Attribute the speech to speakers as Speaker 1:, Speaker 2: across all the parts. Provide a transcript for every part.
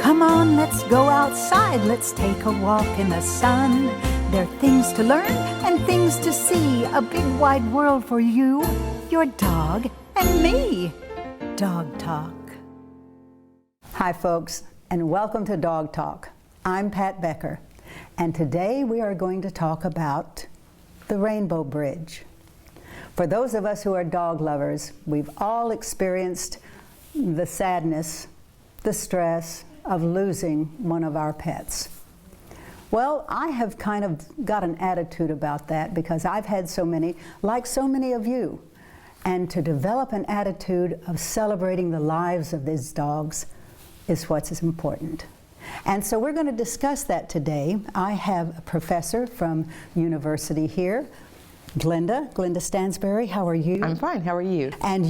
Speaker 1: Come on, let's go outside, let's take a walk in the sun. There are things to learn and things to see, a big wide world for you, your dog, and me. Dog Talk.
Speaker 2: Hi folks, and welcome to Dog Talk. I'm Pat Becker, and today we are going to talk about the Rainbow Bridge. For those of us who are dog lovers, we've all experienced the sadness, the stress of losing one of our pets. Well, I have kind of got an attitude about that because I've had so many, like so many of you. And to develop an attitude of celebrating the lives of these dogs is what's important. And so we're going to discuss that today. I have a professor from university here, Glenda Stansberry. How are you?
Speaker 3: I'm fine. How are you?
Speaker 2: And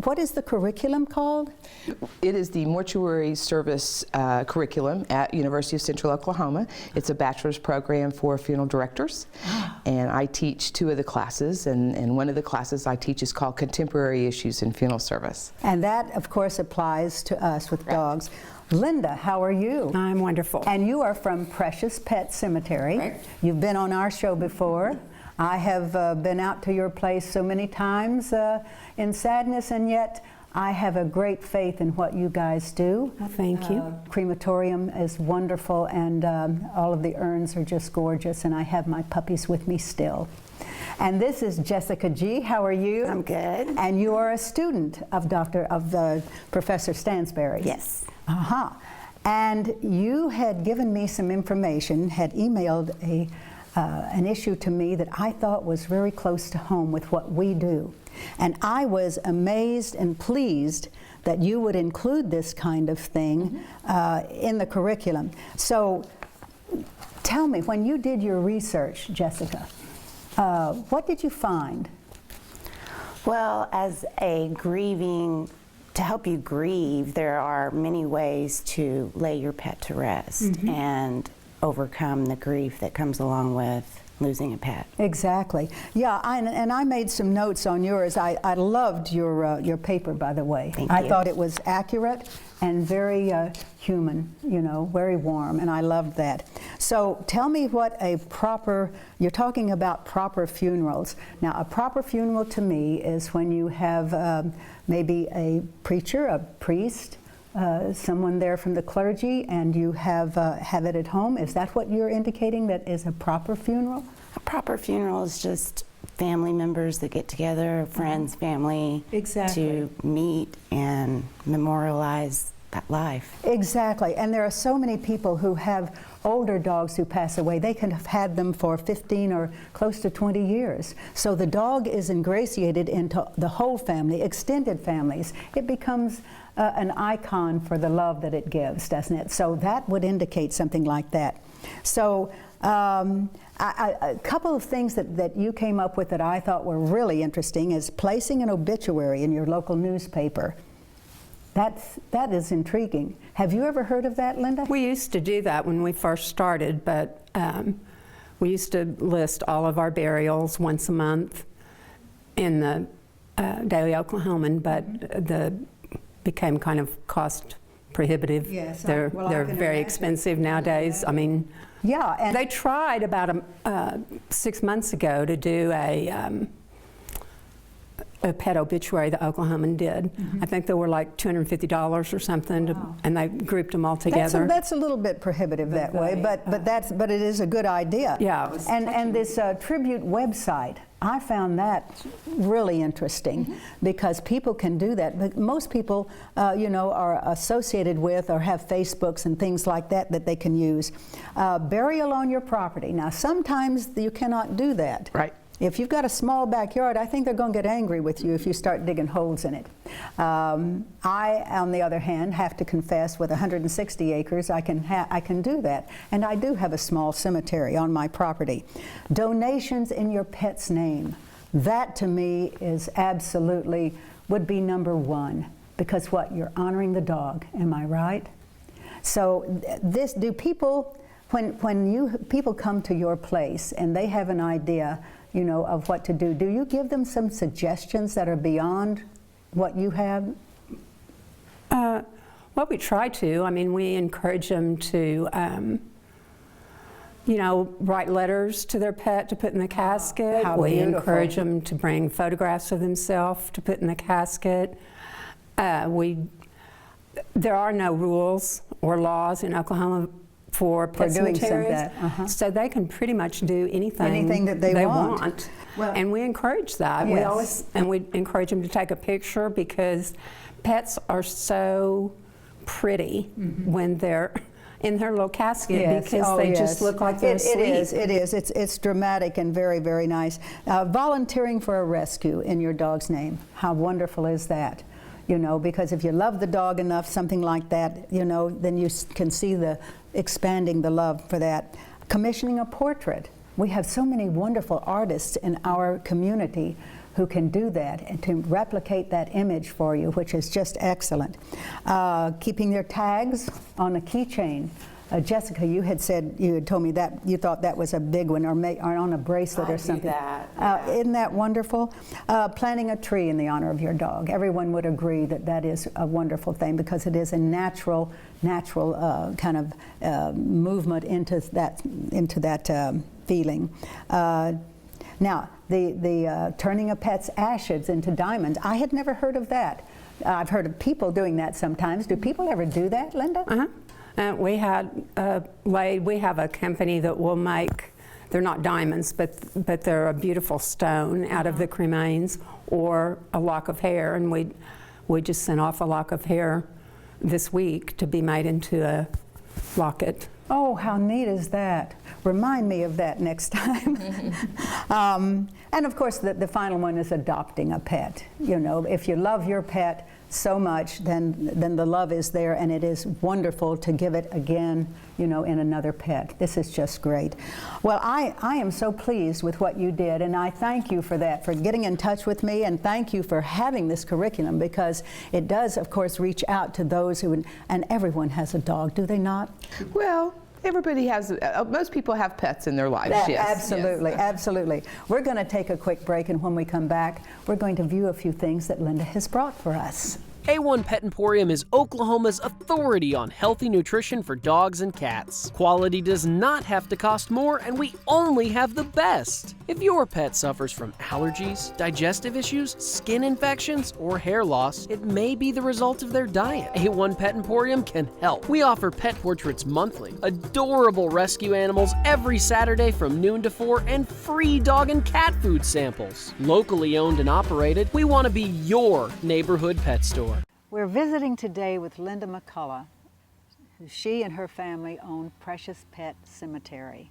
Speaker 2: what is the curriculum called?
Speaker 3: It is the Mortuary Service curriculum at University of Central Oklahoma. It's a bachelor's program for funeral directors. And I teach two of the classes, and one of the classes I teach is called Contemporary Issues in Funeral Service.
Speaker 2: And that, of course, applies to us with dogs. Linda, how are you?
Speaker 4: I'm wonderful.
Speaker 2: And you are from Precious Pet Cemetery.
Speaker 4: Right.
Speaker 2: You've been on our show before. I have been out to your place so many times in sadness, and yet I have a great faith in what you guys do.
Speaker 4: Well, thank you.
Speaker 2: Crematorium is wonderful, and all of the urns are just gorgeous, and I have my puppies with me still. And this is Jessica G. How are you?
Speaker 4: I'm good.
Speaker 2: And you are a student of Professor Stansberry.
Speaker 4: Yes.
Speaker 2: Uh-huh. And you had given me some information, had emailed an issue to me that I thought was very close to home with what we do. And I was amazed and pleased that you would include this kind of thing in the curriculum. So tell me, when you did your research, Jessica, what did you find?
Speaker 5: Well, as to help you grieve, there are many ways to lay your pet to rest and overcome the grief that comes along with losing a pet.
Speaker 2: Exactly. Yeah, and I made some notes on yours. I loved your paper, by the way.
Speaker 5: Thank you.
Speaker 2: I thought it was accurate and very human, very warm, and I loved that. So tell me what you're talking about proper funerals. Now, a proper funeral to me is when you have maybe a preacher, a priest, someone there from the clergy, and you have it at home. Is that what you're indicating that is a proper funeral?
Speaker 5: A proper funeral is just family members that get together, friends, family, to meet and memorialize that life.
Speaker 2: Exactly, and there are so many people who have older dogs who pass away. They can have had them for 15 or close to 20 years. So the dog is ingratiated into the whole family, extended families. It becomes an icon for the love that it gives, doesn't it? So that would indicate something like that. So a couple of things that you came up with that I thought were really interesting is placing an obituary in your local newspaper. That is intriguing. Have you ever heard of that, Linda?
Speaker 4: We used to do that when we first started, but we used to list all of our burials once a month in the Daily Oklahoman, but became kind of cost prohibitive.
Speaker 2: Yes,
Speaker 4: they're
Speaker 2: I can
Speaker 4: very
Speaker 2: imagine.
Speaker 4: expensive nowadays. I mean,
Speaker 2: yeah, and
Speaker 4: they tried about 6 months ago to do a pet obituary. The Oklahoman did. I think they were like $250 or something, and they grouped them all together.
Speaker 2: That's a little bit prohibitive that way, but it is a good idea.
Speaker 4: Yeah.
Speaker 2: And this tribute website, I found that really interesting because people can do that. But most people, are associated with or have Facebooks and things like that they can use. Burial on your property. Now, sometimes you cannot do that.
Speaker 3: Right.
Speaker 2: If you've got a small backyard, I think they're going to get angry with you if you start digging holes in it. I, on the other hand, have to confess, with 160 acres, I can do that. And I do have a small cemetery on my property. Donations in your pet's name. That, to me, is would be number one. Because what? You're honoring the dog. Am I right? So do people, when people come to your place and they have an idea, of what to do you give them some suggestions that are beyond what you have?
Speaker 4: Well, Well, we try to. I mean, we encourage them to, you know, write letters to their pet to put in the casket.
Speaker 2: How
Speaker 4: We
Speaker 2: beautiful.
Speaker 4: encourage them to bring photographs of themselves to put in the casket. There are no rules or laws in Oklahoma for pet
Speaker 2: doing some
Speaker 4: cemeteries,
Speaker 2: that,
Speaker 4: so they can pretty much do anything
Speaker 2: that they want.
Speaker 4: want.
Speaker 2: Well,
Speaker 4: And we encourage that. We
Speaker 2: yes.
Speaker 4: always, and we encourage them to take a picture because pets are so pretty when they're in their little casket because they just look like they're asleep.
Speaker 2: It is. It's dramatic and very, very nice. Volunteering for a rescue in your dog's name. How wonderful is that? You know, because if you love the dog enough, something like that, you know, then you can see the expanding the love for that. Commissioning a portrait. We have so many wonderful artists in our community who can do that and to replicate that image for you, which is just excellent. Keeping their tags on a keychain. Jessica, you had told me that you thought that was a big one, or on a bracelet or something.
Speaker 5: that,
Speaker 2: Isn't that wonderful? Planting a tree in the honor of your dog. Everyone would agree that that is a wonderful thing because it is a natural kind of movement into that feeling. Now, the turning a pet's ashes into diamonds. I had never heard of that. I've heard of people doing that sometimes. Do people ever do that, Linda?
Speaker 4: We have a company that will make, they're not diamonds, but they're a beautiful stone out of the cremains or a lock of hair, and we just sent off a lock of hair this week to be made into a locket.
Speaker 2: Oh, how neat is that? Remind me of that next time. And of course, the final one is adopting a pet. You know, if you love your pet so much, then the love is there, and it is wonderful to give it again, you know, in another pet. This is just great. Well, I am so pleased with what you did, and I thank you for that, for getting in touch with me, and thank you for having this curriculum, because it does, of course, reach out to those who, and everyone has a dog, do they not?
Speaker 3: Well, everybody has, most people have pets in their lives, yes.
Speaker 2: Absolutely, absolutely. We're going to take a quick break, and when we come back, we're going to view a few things that Linda has brought for us.
Speaker 6: A1 Pet Emporium is Oklahoma's authority on healthy nutrition for dogs and cats. Quality does not have to cost more, and we only have the best. If your pet suffers from allergies, digestive issues, skin infections, or hair loss, it may be the result of their diet. A1 Pet Emporium can help. We offer pet portraits monthly, adorable rescue animals every Saturday from noon to 4, and free dog and cat food samples. Locally owned and operated, we want to be your neighborhood pet store.
Speaker 2: We're visiting today with Linda McCullough, who she and her family own Precious Pet Cemetery.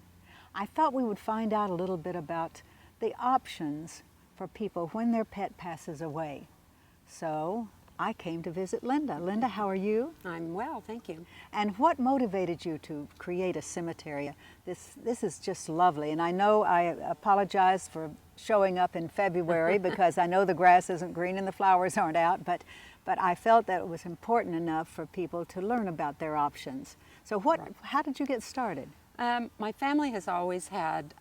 Speaker 2: I thought we would find out a little bit about the options for people when their pet passes away. So I came to visit Linda. Linda, how are you?
Speaker 4: I'm well, thank you.
Speaker 2: And what motivated you to create a cemetery? This is just lovely, and I know I apologize for showing up in February because I know the grass isn't green and the flowers aren't out, but I felt that it was important enough for people to learn about their options. So how did you get started?
Speaker 7: My family has always had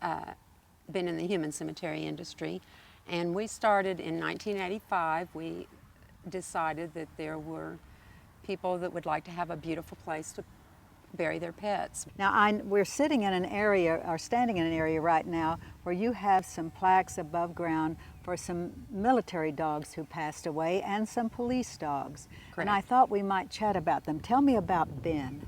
Speaker 7: been in the human cemetery industry, and we started in 1985. We decided that there were people that would like to have a beautiful place to bury their pets.
Speaker 2: Now we're sitting in an area, or standing in an area right now, where you have some plaques above ground for some military dogs who passed away and some police dogs.
Speaker 7: Correct.
Speaker 2: And I thought we might chat about them. Tell me about Ben.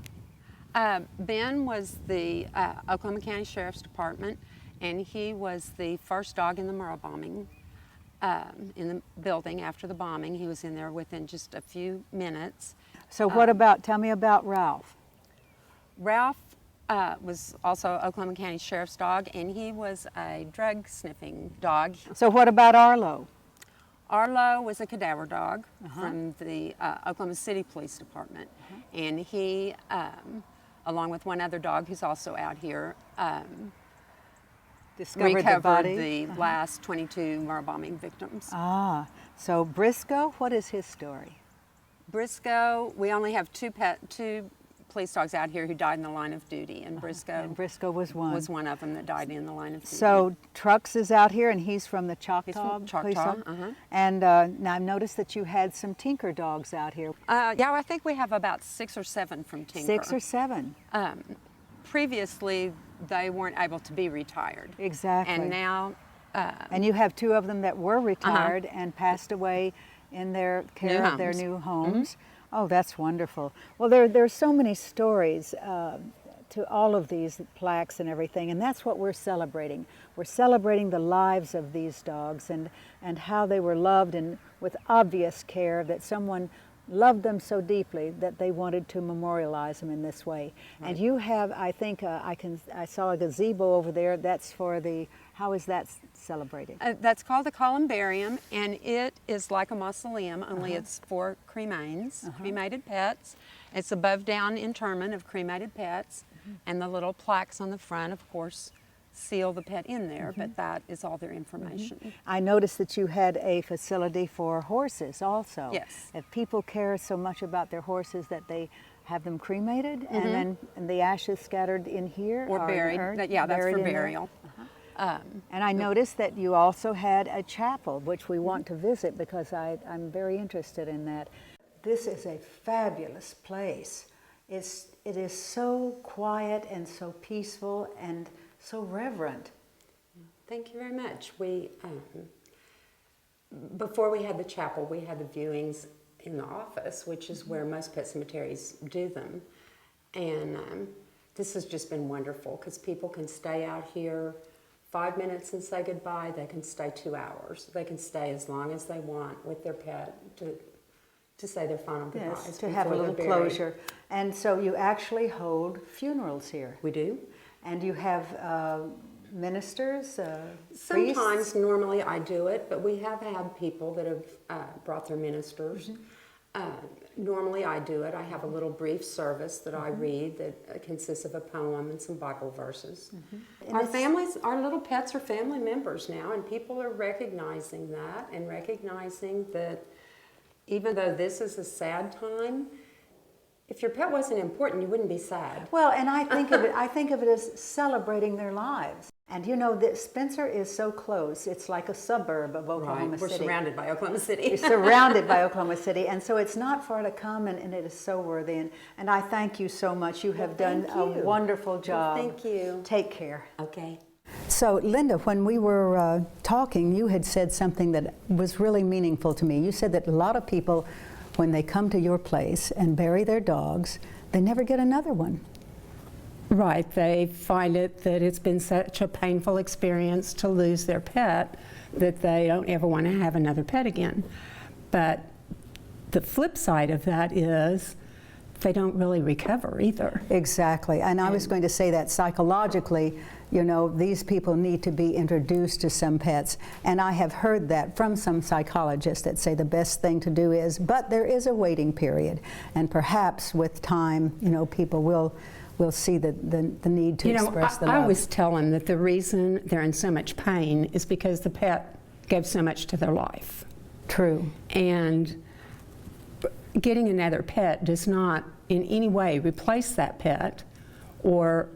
Speaker 7: Ben was the Oklahoma County Sheriff's Department, and he was the first dog in the Murrah bombing. In the building after the bombing. He was in there within just a few minutes.
Speaker 2: So tell me about Ralph.
Speaker 7: Ralph was also Oklahoma County Sheriff's dog, and he was a drug sniffing dog.
Speaker 2: So what about Arlo?
Speaker 7: Arlo was a cadaver dog from the Oklahoma City Police Department, and he, along with one other dog who's also out here, recovered the last 22 Murrah bombing victims.
Speaker 2: Ah, so Briscoe, what is his story?
Speaker 7: Briscoe, we only have two police dogs out here who died in the line of duty, and Briscoe
Speaker 2: And Briscoe was one.
Speaker 7: was one of them that died in the line of duty.
Speaker 2: So Trucks is out here, and he's from the Choctaw.
Speaker 7: He's from
Speaker 2: police
Speaker 7: Choctaw,
Speaker 2: dog. And now I've noticed that you had some Tinker dogs out here.
Speaker 7: Yeah, I think we have about 6 or 7 from Tinker.
Speaker 2: 6 or 7.
Speaker 7: Previously, they weren't able to be retired.
Speaker 2: Exactly.
Speaker 7: And now,
Speaker 2: And you have 2 of them that were retired and passed away in their care of their new homes. Oh, that's wonderful. Well, there's so many stories to all of these plaques and everything, and that's what we're celebrating. We're celebrating the lives of these dogs and how they were loved, and with obvious care, that someone loved them so deeply that they wanted to memorialize them in this way. Right. And you have, I think, I saw a gazebo over there. That's for the, how is that celebrated?
Speaker 7: That's called the columbarium, and it is like a mausoleum, only it's for cremains, cremated pets. It's above down interment of cremated pets, and the little plaques on the front, of course, seal the pet in there, but that is all their information.
Speaker 2: I noticed that you had a facility for horses also.
Speaker 7: Yes.
Speaker 2: If people care so much about their horses that they have them cremated and then the ashes scattered in here?
Speaker 7: Or buried. Yeah, that's
Speaker 2: buried
Speaker 7: for
Speaker 2: in there?
Speaker 7: burial.
Speaker 2: And I noticed that you also had a chapel, which we want to visit because I'm very interested in that. This is a fabulous place. It is so quiet and so peaceful and so reverent.
Speaker 7: Thank you very much. We, before we had the chapel, we had the viewings in the office, which is where most pet cemeteries do them. And this has just been wonderful because people can stay out here 5 minutes and say goodbye. They can stay 2 hours. They can stay as long as they want with their pet to say their final goodbyes.
Speaker 2: Yes, to have a little closure. And so you actually hold funerals here.
Speaker 7: We do.
Speaker 2: And you have ministers,
Speaker 7: Sometimes,
Speaker 2: priests?
Speaker 7: normally I do it, but we have had people that have brought their ministers. Normally I do it. I have a little brief service that I read that consists of a poem and some Bible verses. Our families, our little pets are family members now, and people are recognizing that and recognizing that even though this is a sad time, if your pet wasn't important, you wouldn't be sad.
Speaker 2: Well, and I think of it as celebrating their lives. And you know that Spencer is so close. It's like a suburb of Oklahoma City.
Speaker 7: We're surrounded by Oklahoma City.
Speaker 2: You're surrounded by Oklahoma City, and so it's not far to come, and it is so worthy. And I thank you so much. You have done a wonderful job.
Speaker 7: Well, thank you.
Speaker 2: Take care.
Speaker 7: Okay.
Speaker 2: So, Linda, when we were talking, you had said something that was really meaningful to me. You said that a lot of people, when they come to your place and bury their dogs, they never get another one.
Speaker 4: Right, they find that it's been such a painful experience to lose their pet that they don't ever want to have another pet again. But the flip side of that is they don't really recover either.
Speaker 2: Exactly, and I was going to say that psychologically, you know, these people need to be introduced to some pets, and I have heard that from some psychologists that say the best thing to do is, but there is a waiting period, and perhaps with time, you know, people will see the need to express the love.
Speaker 4: I always tell them that the reason they're in so much pain is because the pet gave so much to their life.
Speaker 2: True.
Speaker 4: And getting another pet does not in any way replace that pet or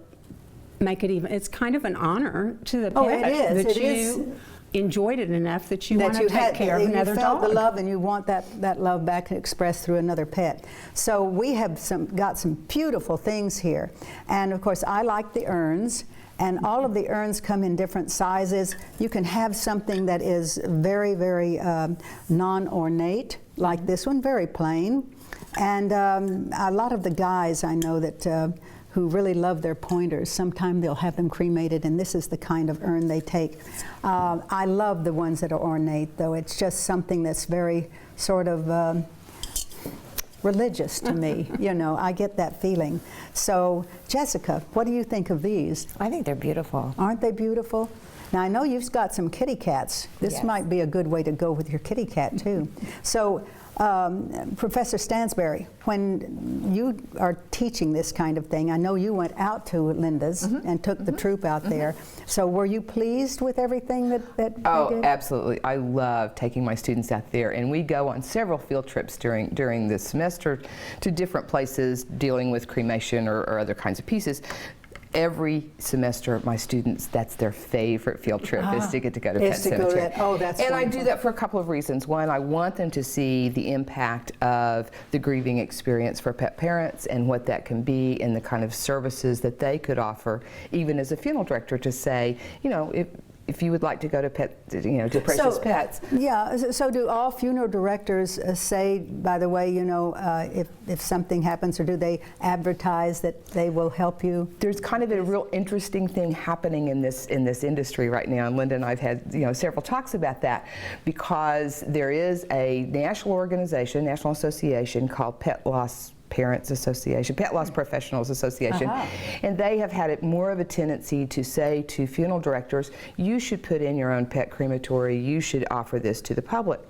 Speaker 4: make it even, it's kind of an honor to the pet.
Speaker 2: Oh, it is.
Speaker 4: That you enjoyed it enough that you want to take care of another dog.
Speaker 2: You felt the love, and you want that love back expressed through another pet. So we have got some beautiful things here, and of course I like the urns. And all of the urns come in different sizes. You can have something that is very, very non-ornate, like this one, very plain. And a lot of the guys I know that who really love their pointers, sometimes they'll have them cremated, and this is the kind of urn they take. I love the ones that are ornate, though. It's just something that's very sort of religious to me. You know, I get that feeling. So, Jessica, what do you think of these?
Speaker 5: I think they're beautiful.
Speaker 2: Aren't they beautiful? Now, I know you've got some kitty cats. This might be a good way to go with your kitty cat, too. So, Professor Stansberry, when you are teaching this kind of thing, I know you went out to Linda's and took the troop out there. So were you pleased with everything that they did?
Speaker 3: Absolutely. I love taking my students out there, and we go on several field trips during the semester to different places dealing with cremation or other kinds of pieces. Every semester, my students, that's their favorite field trip, is to get to go to Pet Cemetery.
Speaker 2: Oh, that's
Speaker 3: And
Speaker 2: wonderful.
Speaker 3: I do that for a couple of reasons. One, I want them to see the impact of the grieving experience for pet parents and what that can be and the kind of services that they could offer, even as a funeral director, to say, you know, if you would like to go to to Precious Pets.
Speaker 2: Yeah, so do all funeral directors say, by the way, you know, if something happens, or do they advertise that they will help you?
Speaker 3: There's kind of a real interesting thing happening in this industry right now, and Linda and I've had several talks about that, because there is a national organization, national association called Pet Loss Parents Association, Pet Loss Professionals Association, and they have had it more of a tendency to say to funeral directors, you should put in your own pet crematory, you should offer this to the public.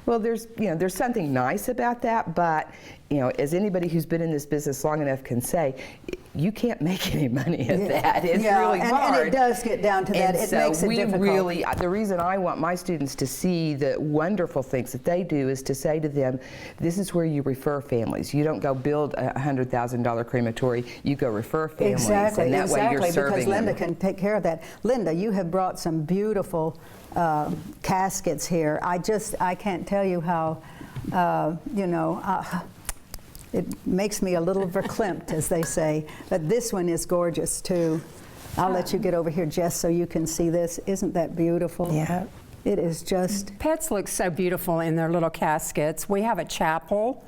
Speaker 3: Well, there's something nice about that, but as anybody who's been in this business long enough can say, you can't make any money at that. It's really hard.
Speaker 2: And it does get down to that. It makes it difficult.
Speaker 3: The reason I want my students to see the wonderful things that they do is to say to them, this is where you refer families. You don't go build a $100,000 crematory, you go refer families.
Speaker 2: Exactly,
Speaker 3: and that way you're serving
Speaker 2: because Linda
Speaker 3: them.
Speaker 2: can take care of that. Linda, you have brought some beautiful caskets here. I can't tell you how, it makes me a little verklempt, as they say. But this one is gorgeous, too. I'll let you get over here, Jess, so you can see this. Isn't that beautiful?
Speaker 5: Yeah.
Speaker 2: It is just...
Speaker 4: Pets look so beautiful in their little caskets. We have a chapel.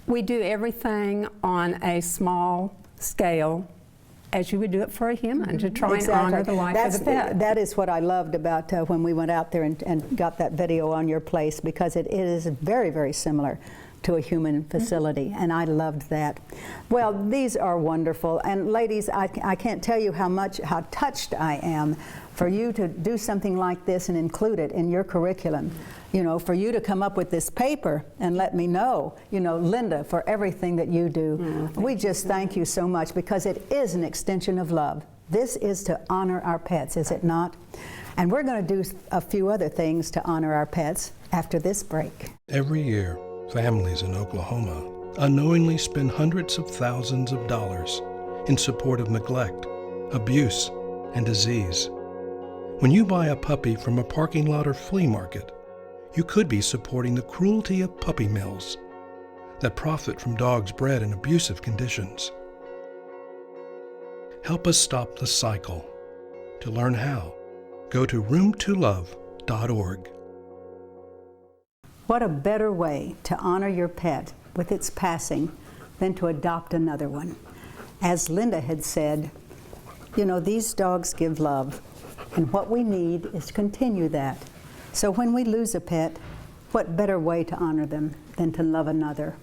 Speaker 4: We do everything on a small scale, as you would do it for a human, to try and honor the life of the pet.
Speaker 2: That is what I loved about when we went out there and got that video on your place, because it is very, very similar to a human facility, and I loved that. Well, these are wonderful, and ladies, I can't tell you how touched I am for you to do something like this and include it in your curriculum. For you to come up with this paper and let me know, Linda, for everything that you do. We just thank you so much, because it is an extension of love. This is to honor our pets, is it not? And we're going to do a few other things to honor our pets after this break.
Speaker 8: Every year, families in Oklahoma unknowingly spend hundreds of thousands of dollars in support of neglect, abuse, and disease. When you buy a puppy from a parking lot or flea market, you could be supporting the cruelty of puppy mills that profit from dogs bred in abusive conditions. Help us stop the cycle. To learn how, go to roomtolove.org.
Speaker 2: What a better way to honor your pet with its passing than to adopt another one. As Linda had said, these dogs give love, and what we need is to continue that. So when we lose a pet, what better way to honor them than to love another?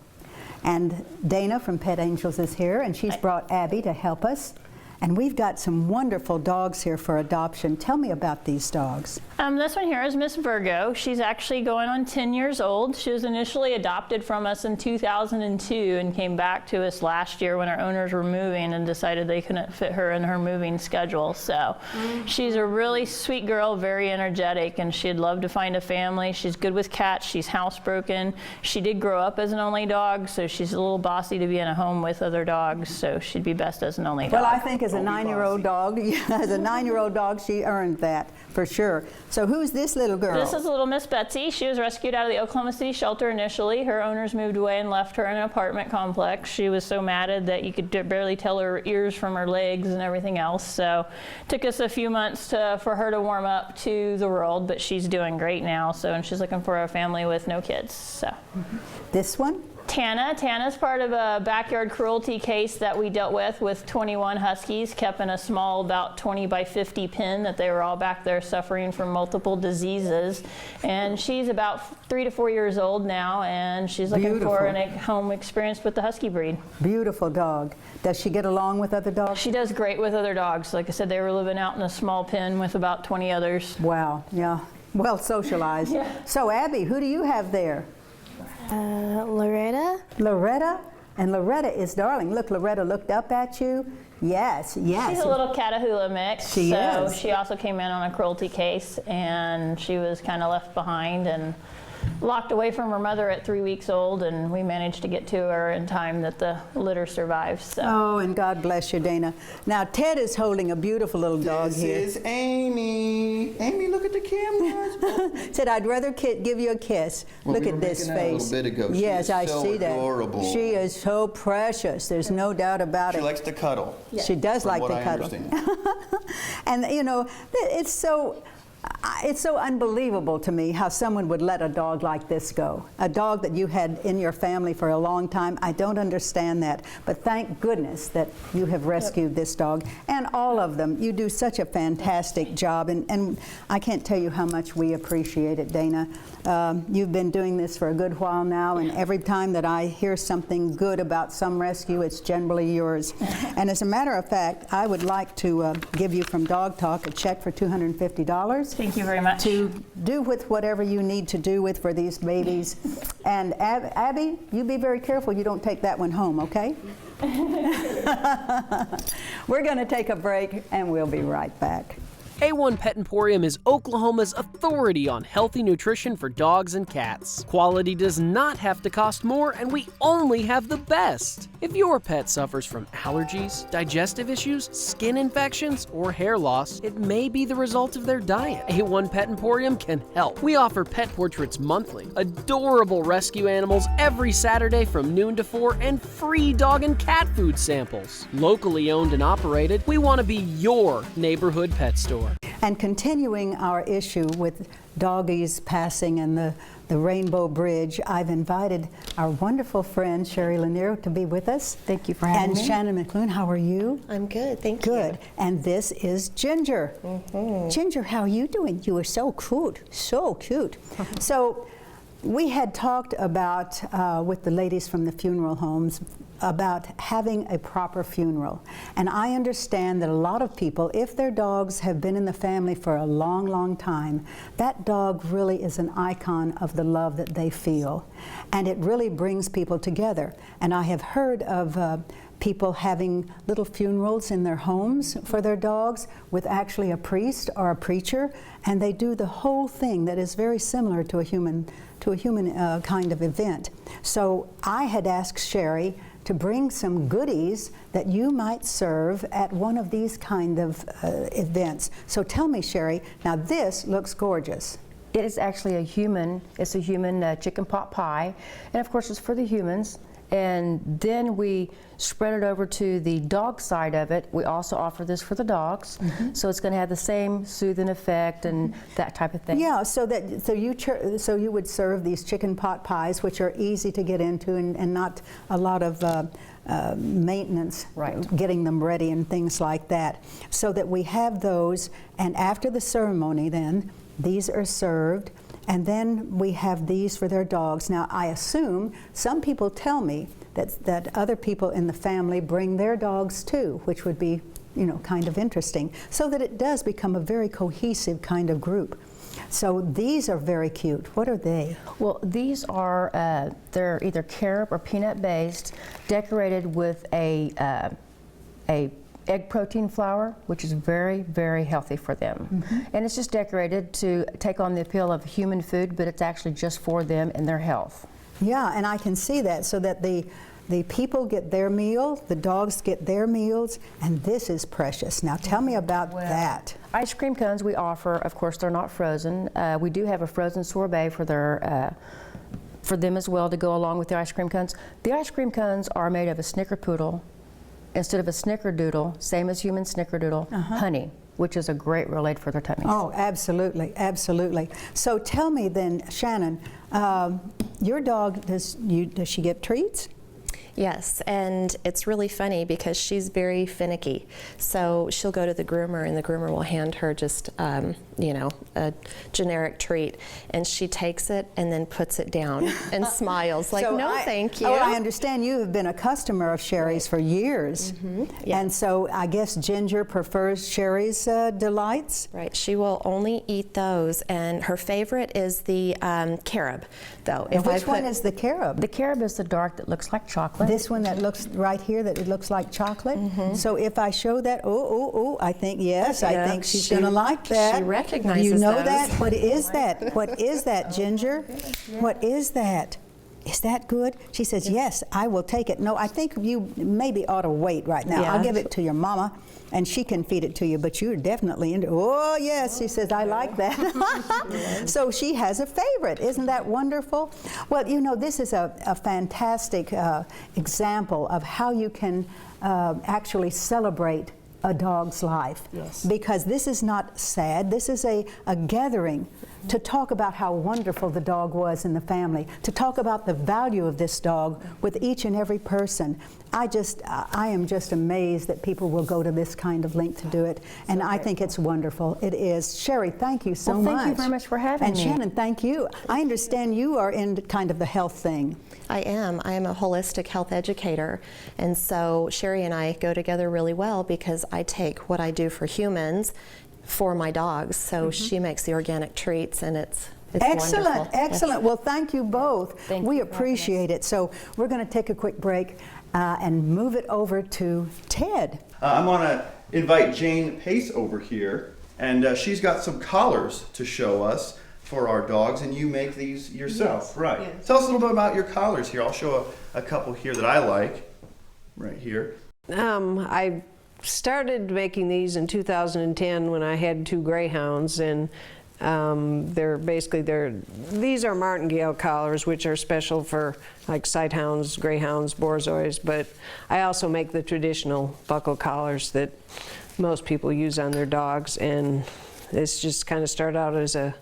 Speaker 2: And Dana from Pet Angels is here, and she's brought Abby to help us. And we've got some wonderful dogs here for adoption. Tell me about these dogs.
Speaker 9: This one here is Miss Virgo. She's actually going on 10 years old. She was initially adopted from us in 2002 and came back to us last year when our owners were moving and decided they couldn't fit her in her moving schedule. So she's a really sweet girl, very energetic, and she'd love to find a family. She's good with cats. She's housebroken. She did grow up as an only dog, so she's a little bossy to be in a home with other dogs, so she'd be best as an only dog.
Speaker 2: Well, I think as a 9-year-old dog, as a 9-year-old dog, she earned that for sure. So who's this little girl?
Speaker 9: This is little Miss Betsy. She was rescued out of the Oklahoma City shelter initially. Her owners moved away and left her in an apartment complex. She was so matted that you could barely tell her ears from her legs and everything else. So it took us a few months for her to warm up to the world, but she's doing great now. And she's looking for a family with no kids. So
Speaker 2: this one?
Speaker 9: Tana's part of a backyard cruelty case that we dealt with 21 huskies kept in a small, about 20 by 50 pen that they were all back there suffering from multiple diseases. And she's about 3 to 4 years old now, and she's looking for a home experience with the husky breed.
Speaker 2: Beautiful dog. Does she get along with other dogs?
Speaker 9: She does great with other dogs. Like I said, they were living out in a small pen with about 20 others.
Speaker 2: Wow, yeah. well socialized.
Speaker 9: Yeah.
Speaker 2: So Abby, who do you have there?
Speaker 10: Loretta.
Speaker 2: Loretta? And Loretta is darling. Look, Loretta looked up at you. Yes, yes.
Speaker 9: She's a little Catahoula mix.
Speaker 2: She
Speaker 9: so
Speaker 2: is.
Speaker 9: she also came in on a cruelty case, and she was kind of left behind and locked away from her mother at 3 weeks old, and we managed to get to her in time that the litter survived. So.
Speaker 2: Oh, and God bless you, Dana. Now, Ted is holding a beautiful little dog here.
Speaker 11: This is Amy. Amy, look at the camera.
Speaker 2: Said, I'd rather give you a kiss.
Speaker 11: Well,
Speaker 2: Look
Speaker 11: we
Speaker 2: at
Speaker 11: were
Speaker 2: this
Speaker 11: making out a
Speaker 2: face.
Speaker 11: little bit ago. She
Speaker 2: Yes,
Speaker 11: is
Speaker 2: I
Speaker 11: so
Speaker 2: see
Speaker 11: adorable.
Speaker 2: that. She is so precious. There's no doubt about
Speaker 11: She
Speaker 2: it.
Speaker 11: likes to cuddle.
Speaker 2: She does
Speaker 11: from
Speaker 2: like
Speaker 11: what
Speaker 2: to
Speaker 11: I
Speaker 2: cuddle.
Speaker 11: understand.
Speaker 2: And you know, it's so unbelievable to me how someone would let a dog like this go. A dog that you had in your family for a long time. I don't understand that. But thank goodness that you have rescued this dog. And all of them. You do such a fantastic job. And I can't tell you how much we appreciate it, Dana. You've been doing this for a good while now, and every time that I hear something good about some rescue, it's generally yours. And as a matter of fact, I would like to give you from Dog Talk a check for $250.
Speaker 9: Thank you very much.
Speaker 2: To do with whatever you need to do with for these babies. And Abby, you be very careful you don't take that one home, okay? We're going to take a break, and we'll be right back.
Speaker 6: A1 Pet Emporium is Oklahoma's authority on healthy nutrition for dogs and cats. Quality does not have to cost more, and we only have the best. If your pet suffers from allergies, digestive issues, skin infections, or hair loss, it may be the result of their diet. A1 Pet Emporium can help. We offer pet portraits monthly, adorable rescue animals every Saturday from noon to 4, and free dog and cat food samples. Locally owned and operated, we want to be your neighborhood pet store.
Speaker 2: And continuing our issue with Doggies Passing and the Rainbow Bridge, I've invited our wonderful friend Sherry Lanier to be with us.
Speaker 10: Thank you for having me.
Speaker 2: And Shannon McClune, how are you?
Speaker 10: I'm good, thank you.
Speaker 2: Good. And this is Ginger. Ginger, how are you doing? You are so cute, so cute. So we had talked about, with the ladies from the funeral homes, about having a proper funeral. And I understand that a lot of people, if their dogs have been in the family for a long, long time, that dog really is an icon of the love that they feel. And it really brings people together. And I have heard of people having little funerals in their homes for their dogs with actually a priest or a preacher, and they do the whole thing that is very similar to a human kind of event. So I had asked Sherry to bring some goodies that you might serve at one of these kind of events. So tell me, Sherry, now this looks gorgeous.
Speaker 12: It is actually a human chicken pot pie, and of course it's for the humans. And then we spread it over to the dog side of it. We also offer this for the dogs, so it's going to have the same soothing effect and that type of thing.
Speaker 2: Yeah, so you would serve these chicken pot pies, which are easy to get into and not a lot of maintenance,
Speaker 12: right,
Speaker 2: getting them ready and things like that. So that we have those, and after the ceremony then, these are served. And then we have these for their dogs. Now, I assume some people tell me that other people in the family bring their dogs too, which would be, you know, kind of interesting, so that it does become a very cohesive kind of group. So these are very cute. What are they?
Speaker 12: Well, these are, they're either carob or peanut based, decorated with a egg protein flour, which is very, very healthy for them. And it's just decorated to take on the appeal of human food, but it's actually just for them and their health.
Speaker 2: Yeah, and I can see that, so that the people get their meal, the dogs get their meals, and this is precious. Now tell me about that.
Speaker 12: Ice cream cones we offer, of course, they're not frozen. We do have a frozen sorbet for them as well to go along with the ice cream cones. The ice cream cones are made of a snickerpoodle instead of a snickerdoodle, same as human snickerdoodle, honey, which is a great relief for their tummies.
Speaker 2: Oh, absolutely, absolutely. So tell me then, Shannon, your dog, does she get treats?
Speaker 10: Yes, and it's really funny because she's very finicky. So she'll go to the groomer, and the groomer will hand her just you know, a generic treat. And she takes it and then puts it down and smiles like,
Speaker 2: So
Speaker 10: no, thank you.
Speaker 2: Oh, I understand you have been a customer of Sherry's for years.
Speaker 10: Yeah.
Speaker 2: And so I guess Ginger prefers Sherry's delights?
Speaker 10: Right, she will only eat those, and her favorite is the carob, though.
Speaker 2: And which one is the carob?
Speaker 12: The carob is the dark that looks like chocolate.
Speaker 2: This one that looks right here, that it looks like chocolate? So if I show that, I think, yes, I think she's going to like that.
Speaker 10: She recognizes
Speaker 2: You know
Speaker 10: those.
Speaker 2: that? What is that? What is that, Ginger? What is that? Is that good? She says, yes, I will take it. No, I think you maybe ought to wait right now.
Speaker 10: Yeah.
Speaker 2: I'll give it to your mama, and she can feed it to you, but you're definitely into, oh, yes, she says, I like that. So she has a favorite. Isn't that wonderful? Well, you know, this is a fantastic example of how you can actually celebrate a dog's life.
Speaker 12: Yes.
Speaker 2: Because this is not sad, this is a gathering to talk about how wonderful the dog was in the family, to talk about the value of this dog with each and every person. I am just amazed that people will go to this kind of length to do it, and I think it's wonderful. It is. Sherry, thank you so much.
Speaker 12: Well, thank you very much for having
Speaker 2: and
Speaker 12: me.
Speaker 2: And Shannon, thank you. I understand you are in kind of the health thing.
Speaker 10: I am a holistic health educator, and so Sherry and I go together really well because I take what I do for humans for my dogs. So she makes the organic treats, and it's
Speaker 2: Excellent,
Speaker 10: wonderful.
Speaker 2: excellent.
Speaker 10: Yes.
Speaker 2: Well, thank you both.
Speaker 12: Thank
Speaker 2: We
Speaker 12: you.
Speaker 2: appreciate it. So we're going to take a quick break and move it over to Ted.
Speaker 11: I'm going to invite Jane Pace over here, and she's got some collars to show us for our dogs, and you make these yourself, right? Yes. Tell us a little bit about your collars here. I'll show a couple here that I like, right here.
Speaker 13: I started making these in 2010 when I had 2 greyhounds, and these are martingale collars, which are special for like sighthounds, greyhounds, borzois, but I also make the traditional buckle collars that most people use on their dogs, and it's just kind of started out as a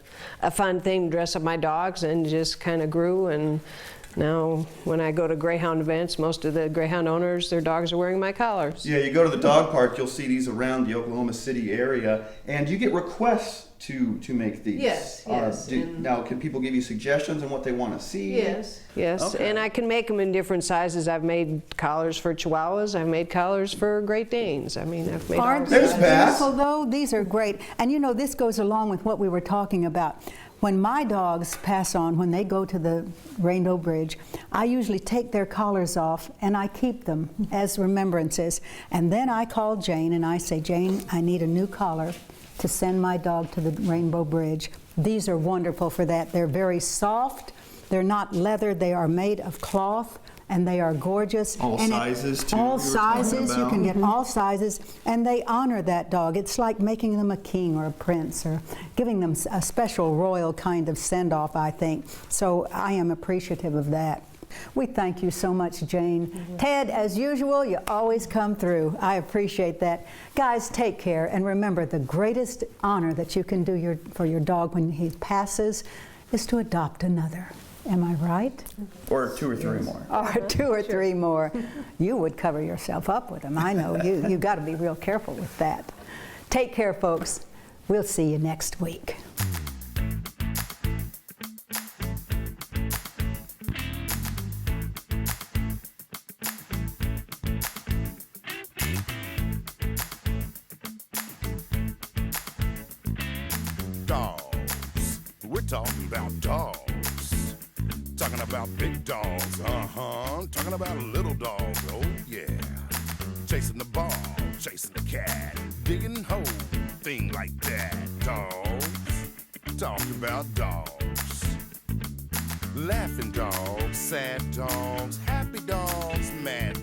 Speaker 13: fun thing to dress up my dogs, and just kind of grew. And now when I go to greyhound events, most of the greyhound owners, their dogs are wearing my collars.
Speaker 11: Yeah, you go to the dog park, you'll see these around the Oklahoma City area, and you get requests to make these.
Speaker 13: Yes, yes.
Speaker 11: Now, can people give you suggestions on what they want to see?
Speaker 13: Yes. Yes,
Speaker 11: Okay.
Speaker 13: and I can make them in different sizes. I've made collars for Chihuahuas. I've made collars for Great Danes. I mean, I've made all
Speaker 2: Aren't
Speaker 11: There's
Speaker 2: these
Speaker 11: Bass.
Speaker 2: beautiful, though? These are great. And you know, this goes along with what we were talking about. When my dogs pass on, when they go to the Rainbow Bridge, I usually take their collars off and I keep them as remembrances. And then I call Jane and I say, Jane, I need a new collar to send my dog to the Rainbow Bridge. These are wonderful for that. They're very soft. They're not leather. They are made of cloth, and they are gorgeous.
Speaker 11: All
Speaker 2: And
Speaker 11: sizes, too,
Speaker 2: All
Speaker 11: you were talking
Speaker 2: sizes. You
Speaker 11: about.
Speaker 2: can get all sizes, and they honor that dog. It's like making them a king or a prince, or giving them a special royal kind of send-off, I think. So I am appreciative of that. We thank you so much, Jane. Ted, as usual, you always come through. I appreciate that. Guys, take care, and remember, the greatest honor that you can do for your dog when he passes is to adopt another. Am I right?
Speaker 11: Or 2 or 3 more.
Speaker 2: Or 2 or 3 more. You would cover yourself up with them. I know you. You've got to be real careful with that. Take care, folks. We'll see you next week.
Speaker 14: Dogs. We're talking about dogs. Talking about big dogs, talking about little dogs, oh yeah. Chasing the ball, chasing the cat, digging hole, thing like that. Dogs. Talking about dogs. Laughing dogs, sad dogs, happy dogs, mad